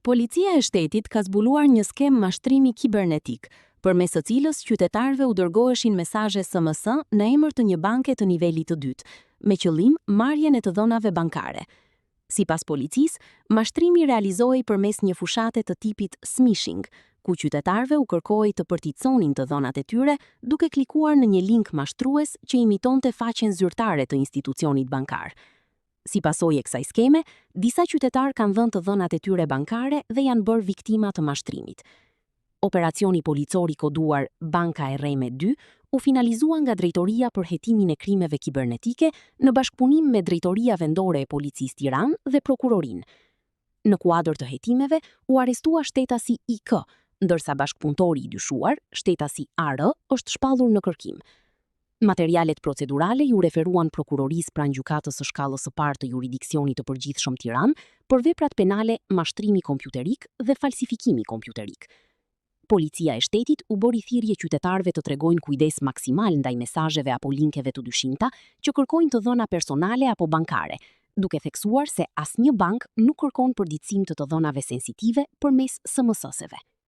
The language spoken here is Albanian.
Policia e shtetit ka zbuluar një skem mashtrimi kibernetik, përmes së cilës qytetarëve u dërgoheshin mesazhe SMS në emër të një banke të nivelit të dytë, me qëllim marrjen e të dhënave bankare. Sipas policisë, mashtrimi realizohej përmes një fushate të tipit smishing, ku qytetarëve u kërkohej të përticonin të dhënat e tyre duke klikuar në një link mashtrues që imitonte faqen zyrtare të institucionit bankar. Si pasojë e kësaj skeme, disa qytetarë kanë dhënë të dhënat e tyre bankare dhe janë bërë viktima të mashtrimit. Operacioni policor i koduar Banka e Reme 2 u finalizua nga Drejtoria për Hetimin e Krimeve Kibernetike në bashkëpunim me Drejtoria Vendore e Policisë Tiranë dhe Prokurorinë. Në kuadër të hetimeve u arrestua shtetasi IK, ndërsa bashkëpunëtori i dyshuar, shtetasi AR, është shpallur në kërkim. Materialet procedurale ju referuan prokurorisë pranë gjykatës së shkallës së parë të juridiksionit të përgjithshëm Tiranë për veprat penale mashtrimi kompjuterik dhe falsifikimi kompjuterik. Policia e shtetit u bëri thirrje qytetarëve të tregojnë kujdes maksimal ndaj mesazheve apo linkeve të dyshimta që kërkojnë të dhëna personale apo bankare, duke theksuar se asnjë bank nuk kërkon përditësim të dhënave sensitive përmes SMS-seve.